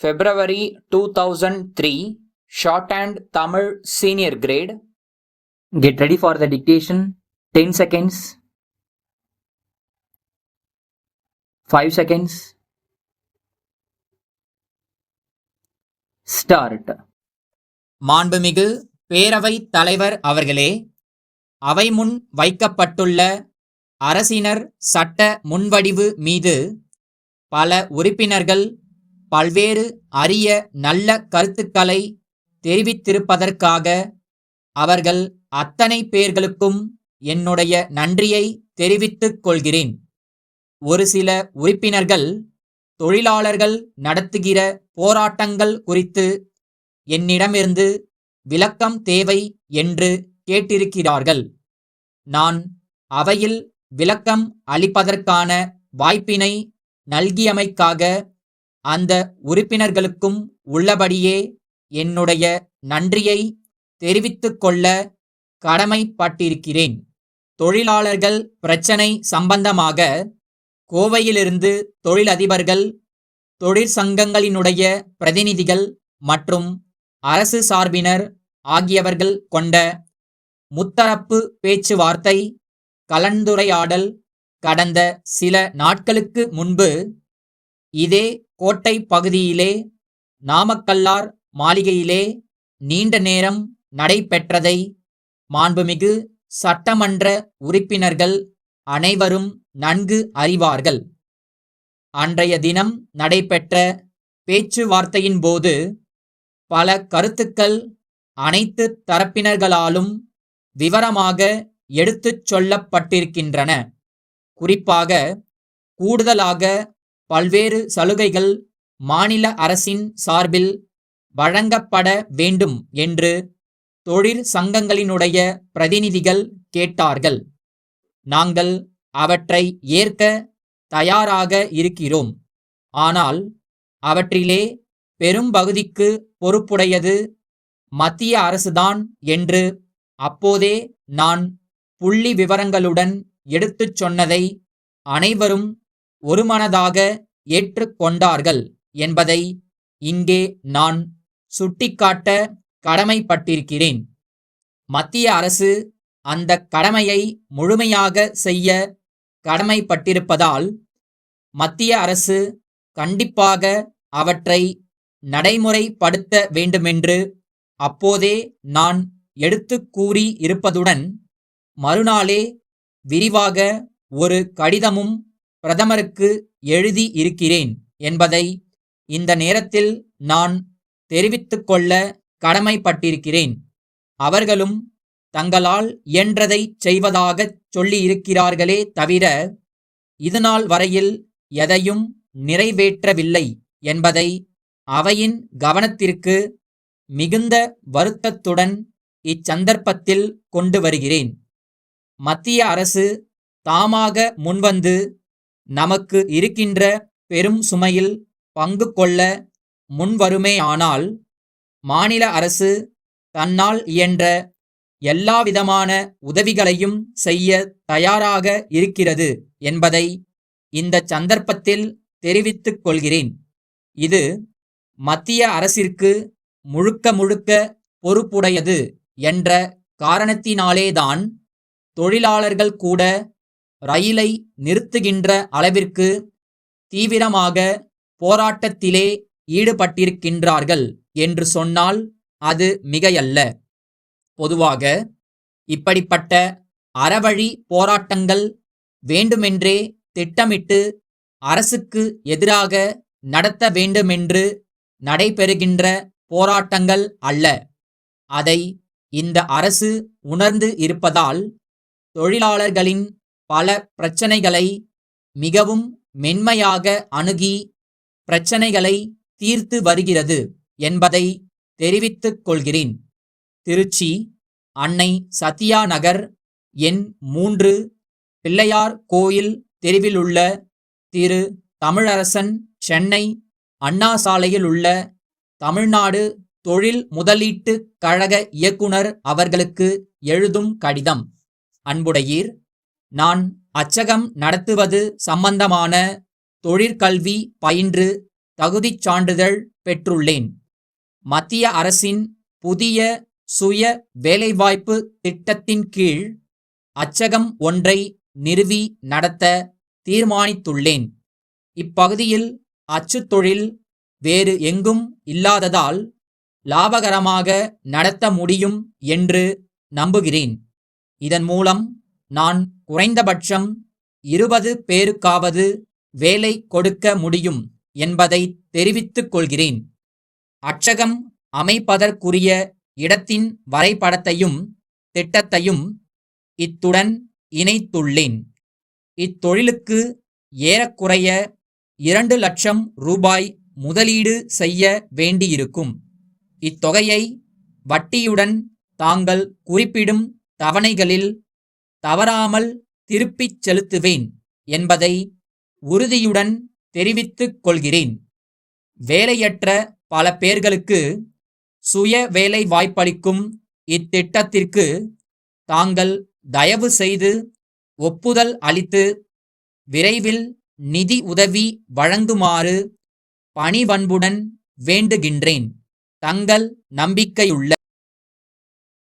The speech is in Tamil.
February 2003, Shorthand Tamil Senior Grade. Get ready for the dictation. 10 seconds. 5 seconds. Start. மாண்புமிகு பேரவைத் தலைவர் அவர்களே, அவை முன் வைக்கப்பட்டுள்ள அரசினர் சட்ட முன்வடிவு மீது பல உறுப்பினர்கள் பல்வேறு அரிய நல்ல கருத்துக்களை தெரிவித்திருப்பதற்காக அவர்கள் அத்தனை பேர்களுக்கும் என்னுடைய நன்றியை தெரிவித்துக் கொள்கிறேன். ஒரு சில உறுப்பினர்கள் தொழிலாளர்கள் நடத்துகிற போராட்டங்கள் குறித்து என்னிடமிருந்து விளக்கம் தேவை என்று கேட்டிருக்கிறார்கள். நான் அவையில் விளக்கம் அளிப்பதற்கான வாய்ப்பினை நல்கியமைக்காக அந்த உறுப்பினர்களுக்கும் உள்ளபடியே என்னுடைய நன்றியை தெரிவித்துக் கொள்ள கடமைப்பட்டிருக்கிறேன். தொழிலாளர்கள் பிரச்சினை சம்பந்தமாக கோவையிலிருந்து தொழிலதிபர்கள், தொழிற்சங்கங்களினுடைய பிரதிநிதிகள் மற்றும் அரசு சார்பினர் ஆகியவர்கள் கொண்ட முத்தரப்பு பேச்சுவார்த்தை கலந்துரையாடல் கடந்த சில நாட்களுக்கு முன்பு இதே கோட்டை பகுதியிலே நாமக்கல்லார் மாளிகையிலே நீண்ட நேரம் நடைபெற்றதை மாண்புமிகு சட்டமன்ற உறுப்பினர்கள் அனைவரும் நன்கு அறிவார்கள். அன்றைய தினம் நடைபெற்ற பேச்சுவார்த்தையின் போது பல கருத்துக்கள் அனைத்து தரப்பினர்களாலும் விவரமாக எடுத்துச் சொல்லப்பட்டிருக்கின்றன. குறிப்பாக கூடுதலாக பல்வேறு சலுகைகள் மாநில அரசின் சார்பில் வழங்கப்பட வேண்டும் என்று தொழிற்சங்கங்களினுடைய பிரதிநிதிகள் கேட்டார்கள். நாங்கள் அவற்றை ஏற்க தயாராக இருக்கிறோம். ஆனால் அவற்றிலே பெரும்பகுதிக்கு பொறுப்புடையது மத்திய அரசுதான் என்று அப்போதே நான் புள்ளி விவரங்களுடன் எடுத்துச் சொன்னதை அனைவரும் ஒருமனதாக ஏற்றுக்கொண்டார்கள் என்பதை இங்கே நான் சுட்டிக்காட்ட கடமைப்பட்டிருக்கிறேன். மத்திய அரசு அந்த கடமையை முழுமையாக செய்ய கடமைப்பட்டிருப்பதால் மத்திய அரசு கண்டிப்பாக அவற்றை நடைமுறைப்படுத்த வேண்டுமென்று அப்போதே நான் எடுத்துக் கூறி இருப்பதுடன் மறுநாளே விரிவாக ஒரு கடிதமும் பிரதமருக்கு எழுதி இருக்கிறேன் என்பதை இந்த நேரத்தில் நான் தெரிவித்துக்கொள்ள கடமைப்பட்டிருக்கிறேன். அவர்களும் தங்களால் இயன்றதை செய்வதாகச் சொல்லியிருக்கிறார்களே தவிர இதுநாள் வரையில் எதையும் நிறைவேற்றவில்லை என்பதை அவையின் கவனத்திற்கு மிகுந்த வருத்தத்துடன் இச்சந்தர்ப்பத்தில் கொண்டு வருகிறேன். மத்திய அரசு தாமாக முன்வந்து நமக்கு இருக்கின்ற பெரும் சுமையில் பங்கு கொள்ள முன்வருமேயானால் மாநில அரசு தன்னால் இயன்ற எல்லாவிதமான உதவிகளையும் செய்ய தயாராக இருக்கிறது என்பதை இந்த சந்தர்ப்பத்தில் தெரிவித்துக் கொள்கிறேன். இது மத்திய அரசிற்கு முழுக்க முழுக்க பொறுப்புடையது என்ற காரணத்தினாலேதான் தொழிலாளர்கள் கூட ரயிலை நிறுத்துகின்ற அளவிற்கு தீவிரமாக போராட்டத்திலே ஈடுபட்டிருக்கின்றார்கள் என்று சொன்னால் அது மிகையல்ல. பொதுவாக இப்படிப்பட்ட அறவழி போராட்டங்கள் வேண்டுமென்றே திட்டமிட்டு அரசுக்கு எதிராக நடத்த வேண்டுமென்று நடைபெறுகின்ற போராட்டங்கள் அல்ல. அதை இந்த அரசு உணர்ந்து இருப்பதால் தொழிலாளர்களின் பல பிரச்சனைகளை மிகவும் மென்மையாக அணுகி பிரச்சனைகளை தீர்த்து வருகிறது என்பதை தெரிவித்துக் கொள்கிறேன். திருச்சி, அன்னை சத்யா நகர், எண் 3, பிள்ளையார் கோயில் தெருவிலுள்ள திரு தமிழரசன், சென்னை அண்ணா சாலையில் உள்ள தமிழ்நாடு தொழில் முதலீட்டு கழக இயக்குனர் அவர்களுக்கு எழுதும் கடிதம். அன்புடையீர், நான் அச்சகம் நடத்துவது சம்பந்தமான தொழிற்கல்வி பயின்று தகுதிச் சான்றிதழ் பெற்றுள்ளேன். மத்திய அரசின் புதிய சுய வேலைவாய்ப்பு திட்டத்தின் கீழ் அச்சகம் ஒன்றை நிறுவி நடத்த தீர்மானித்துள்ளேன். இப்பகுதியில் அச்சுத் தொழில் வேறு எங்கும் இல்லாததால் லாபகரமாக நடத்த முடியும் என்று நம்புகிறேன். இதன் மூலம் நான் குறைந்தபட்சம் 20 பேருக்காவது வேலை கொடுக்க முடியும் என்பதை தெரிவித்துக் கொள்கிறேன். அச்சகம் அமைப்பதற்குரிய இடத்தின் வரைபடத்தையும் திட்டத்தையும் இத்துடன் இணைத்துள்ளேன். இத்தொழிலுக்கு ஏறக்குறைய 2 லட்சம் ரூபாய் முதலீடு செய்ய வேண்டியிருக்கும். இத்தொகையை வட்டியுடன் தாங்கள் குறிப்பிடும் தவணைகளில் தவறாமல் திருப்பிச் செலுத்துவேன் என்பதை உறுதியுடன் தெரிவித்துக் கொள்கிறேன். வேலையற்ற பல பேர்களுக்கு சுய வேலை வாய்ப்பளிக்கும் இத்திட்டத்திற்கு தாங்கள் தயவு செய்து ஒப்புதல் அளித்து விரைவில் நிதி உதவி வழங்குமாறு பணிவன்புடன் வேண்டுகின்றேன். தங்கள் நம்பிக்கையுள்ள